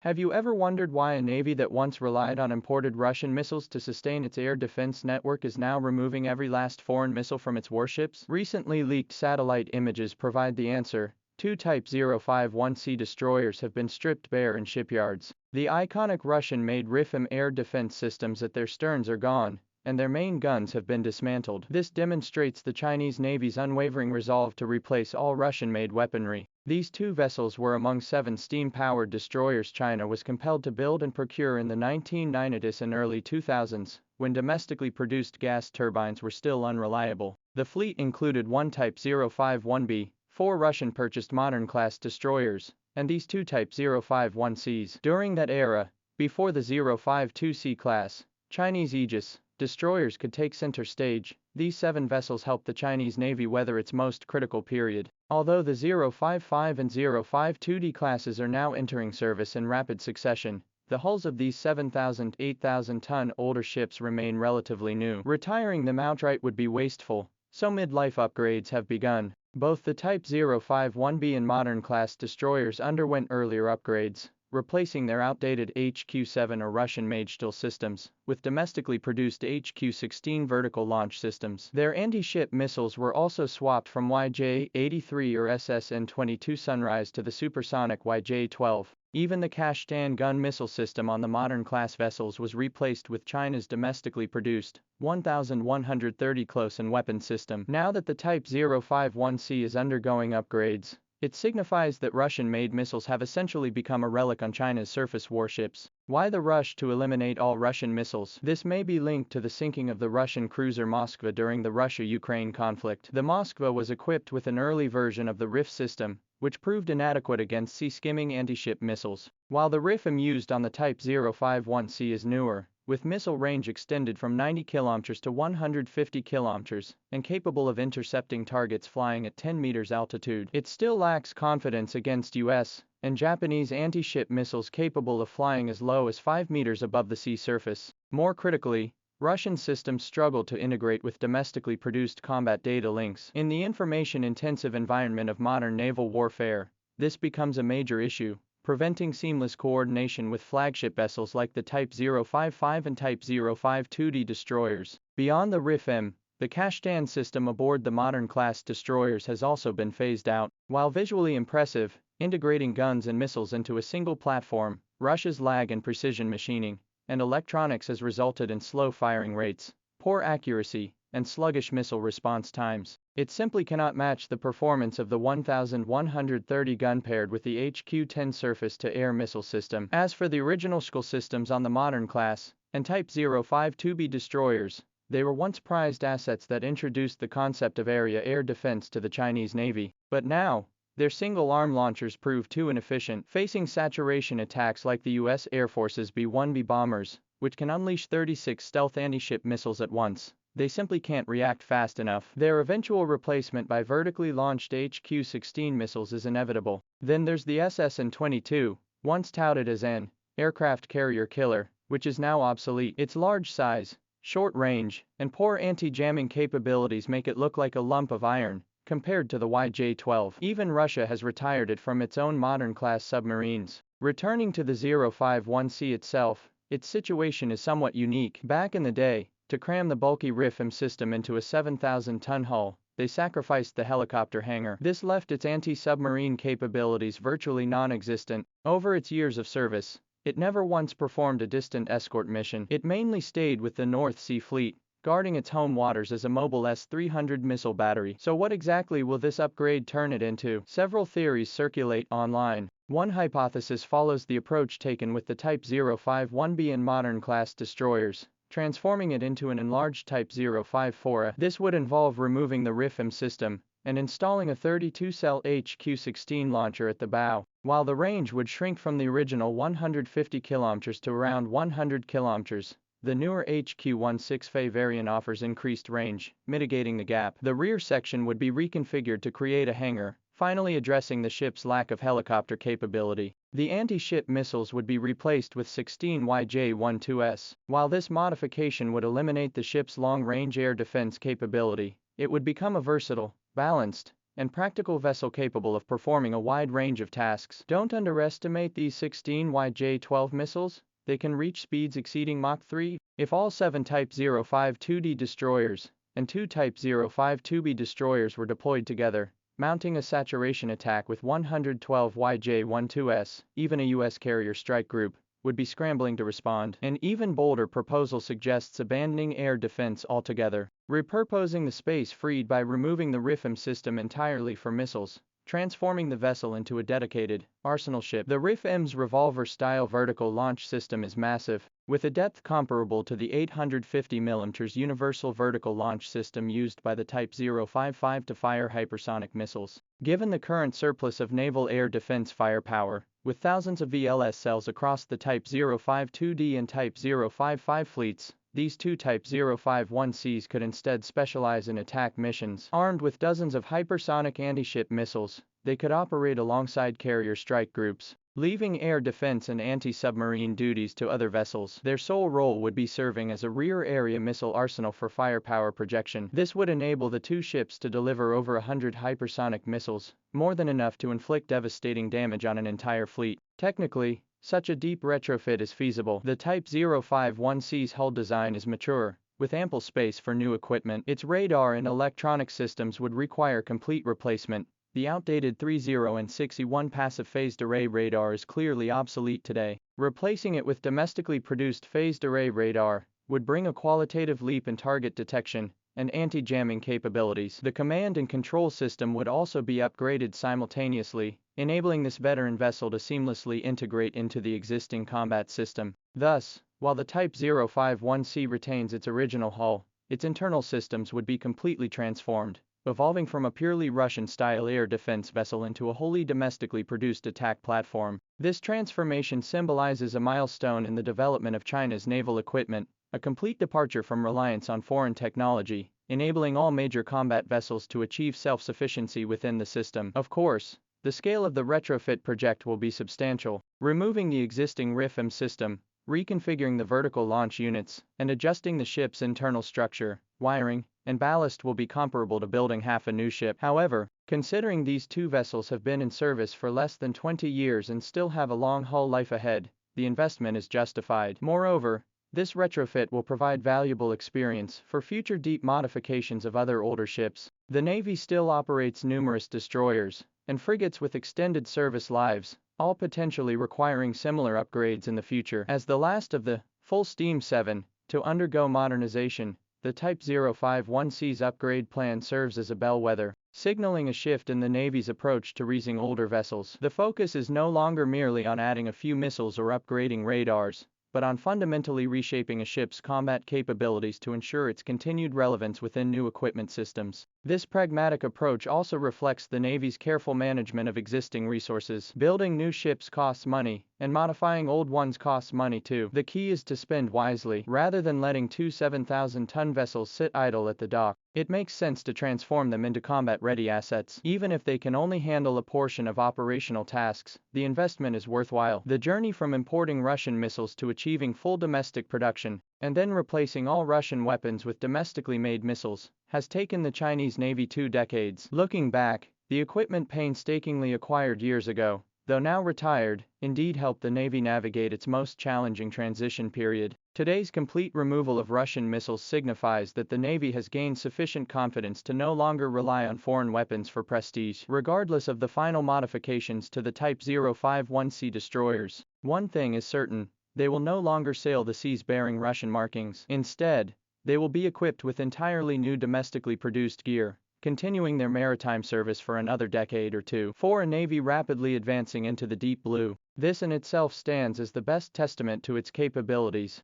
Have you ever wondered why a navy that once relied on imported Russian missiles to sustain its air defense network is now removing every last foreign missile from its warships? Recently leaked satellite images provide the answer. Two Type 051C destroyers have been stripped bare in shipyards. The iconic Russian-made RIF-M air defense systems at their sterns are gone, and their main guns have been dismantled. This demonstrates the Chinese Navy's unwavering resolve to replace all Russian-made weaponry. These two vessels were among 7 steam-powered destroyers China was compelled to build and procure in the 1990s and early 2000s, when domestically produced gas turbines were still unreliable. The fleet included one Type 051B, 4 Russian-purchased modern-class destroyers, and these two Type 051Cs. During that era, before the 052C class, Chinese Aegis destroyers could take center stage. These 7 vessels helped the Chinese Navy weather its most critical period. Although the 055 and 052D classes are now entering service in rapid succession, the hulls of these 7,000, 8,000-ton older ships remain relatively new. Retiring them outright would be wasteful, so mid-life upgrades have begun. Both the Type 051B and modern-class destroyers underwent earlier upgrades, replacing their outdated HQ-7 or Russian-made STIL systems with domestically produced HQ-16 vertical launch systems. Their anti-ship missiles were also swapped from YJ-83 or SSN-22 Sunrise to the supersonic YJ-12. Even the Kashtan gun missile system on the modern-class vessels was replaced with China's domestically produced 1130 close-in weapon system. Now that the Type 051C is undergoing upgrades, it signifies that Russian-made missiles have essentially become a relic on China's surface warships. Why the rush to eliminate all Russian missiles? This may be linked to the sinking of the Russian cruiser Moskva during the Russia-Ukraine conflict. The Moskva was equipped with an early version of the RIF system, which proved inadequate against sea-skimming anti-ship missiles, while the RIF-M used on the Type 051C is newer, with missile range extended from 90 km to 150 km, and capable of intercepting targets flying at 10 meters altitude. It still lacks confidence against US and Japanese anti-ship missiles capable of flying as low as 5 meters above the sea surface. More critically, Russian systems struggle to integrate with domestically produced combat data links. In the information-intensive environment of modern naval warfare, this becomes a major issue, preventing seamless coordination with flagship vessels like the Type 055 and Type 052D destroyers. Beyond the RIF-M, the Kashtan system aboard the modern-class destroyers has also been phased out. While visually impressive, integrating guns and missiles into a single platform, Russia's lag in precision machining and electronics has resulted in slow firing rates, poor accuracy, and sluggish missile response times. It simply cannot match the performance of the 1130 gun paired with the HQ-10 surface-to-air missile system. As for the original STIL systems on the modern class and Type 052B destroyers, they were once prized assets that introduced the concept of area air defense to the Chinese Navy. But now, their single-arm launchers prove too inefficient, facing saturation attacks like the U.S. Air Force's B-1B bombers, which can unleash 36 stealth anti-ship missiles at once. They simply can't react fast enough. Their eventual replacement by vertically launched HQ-16 missiles is inevitable. Then there's the SSN-22, once touted as an aircraft carrier killer, which is now obsolete. Its large size, short range, and poor anti-jamming capabilities make it look like a lump of iron compared to the YJ-12. Even Russia has retired it from its own modern-class submarines. Returning to the 051C itself, its situation is somewhat unique. Back in the day, to cram the bulky RIF-M system into a 7,000-ton hull, they sacrificed the helicopter hangar. This left its anti-submarine capabilities virtually non-existent. Over its years of service, it never once performed a distant escort mission. It mainly stayed with the North Sea Fleet, guarding its home waters as a mobile S-300 missile battery. So what exactly will this upgrade turn it into? Several theories circulate online. One hypothesis follows the approach taken with the Type 051B and modern-class destroyers, transforming it into an enlarged Type 054A. This would involve removing the RIF-M system and installing a 32-cell HQ-16 launcher at the bow. While the range would shrink from the original 150 km to around 100 km, the newer HQ-16F variant offers increased range, mitigating the gap. The rear section would be reconfigured to create a hangar, finally addressing the ship's lack of helicopter capability. The anti-ship missiles would be replaced with 16 YJ-12S. While this modification would eliminate the ship's long-range air defense capability, it would become a versatile, balanced, and practical vessel capable of performing a wide range of tasks. Don't underestimate these 16YJ-12 missiles. They can reach speeds exceeding Mach 3. If all 7 Type 052D destroyers and 2 Type 052B destroyers were deployed together, mounting a saturation attack with 112 YJ-12s, even a U.S. carrier strike group would be scrambling to respond. An even bolder proposal suggests abandoning air defense altogether, repurposing the space freed by removing the RIF-M system entirely for missiles, transforming the vessel into a dedicated arsenal ship. The RIF-M's revolver-style vertical launch system is massive, with a depth comparable to the 850mm universal vertical launch system used by the Type 055 to fire hypersonic missiles. Given the current surplus of naval air defense firepower, with thousands of VLS cells across the Type 052D and Type 055 fleets, these two Type 051Cs could instead specialize in attack missions. Armed with dozens of hypersonic anti-ship missiles, they could operate alongside carrier strike groups, leaving air defense and anti-submarine duties to other vessels. Their sole role would be serving as a rear area missile arsenal for firepower projection. This would enable the two ships to deliver over 100 hypersonic missiles, more than enough to inflict devastating damage on an entire fleet. Technically, such a deep retrofit is feasible. The Type 051C's hull design is mature, with ample space for new equipment. Its radar and electronic systems would require complete replacement. The outdated 30 and 61 passive phased array radar is clearly obsolete today. Replacing it with domestically produced phased array radar would bring a qualitative leap in target detection and anti-jamming capabilities. The command and control system would also be upgraded simultaneously, enabling this veteran vessel to seamlessly integrate into the existing combat system. Thus, while the Type 051C retains its original hull, its internal systems would be completely transformed, evolving from a purely Russian-style air defense vessel into a wholly domestically produced attack platform. This transformation symbolizes a milestone in the development of China's naval equipment, a complete departure from reliance on foreign technology, enabling all major combat vessels to achieve self-sufficiency within the system. Of course, the scale of the retrofit project will be substantial. Removing the existing RIF-M system, reconfiguring the vertical launch units, and adjusting the ship's internal structure, wiring, and ballast will be comparable to building half a new ship. However, considering these two vessels have been in service for less than 20 years and still have a long hull life ahead, the investment is justified. Moreover, this retrofit will provide valuable experience for future deep modifications of other older ships. The Navy still operates numerous destroyers and frigates with extended service lives, all potentially requiring similar upgrades in the future. As the last of the full-steam 7 to undergo modernization, the Type 051C's upgrade plan serves as a bellwether, signaling a shift in the Navy's approach to raising older vessels. The focus is no longer merely on adding a few missiles or upgrading radars, but on fundamentally reshaping a ship's combat capabilities to ensure its continued relevance within new equipment systems. This pragmatic approach also reflects the Navy's careful management of existing resources. Building new ships costs money, and modifying old ones costs money too. The key is to spend wisely. Rather than letting two 7,000-ton vessels sit idle at the dock, it makes sense to transform them into combat-ready assets. Even if they can only handle a portion of operational tasks, the investment is worthwhile. The journey from importing Russian missiles to achieving full domestic production, and then replacing all Russian weapons with domestically made missiles, has taken the Chinese Navy 2 decades. Looking back, the equipment painstakingly acquired years ago, though now retired, indeed helped the Navy navigate its most challenging transition period. Today's complete removal of Russian missiles signifies that the Navy has gained sufficient confidence to no longer rely on foreign weapons for prestige. Regardless of the final modifications to the Type 051C destroyers, one thing is certain: they will no longer sail the seas bearing Russian markings. Instead, they will be equipped with entirely new domestically produced gear, continuing their maritime service for another decade or two. For a Navy rapidly advancing into the deep blue, this in itself stands as the best testament to its capabilities.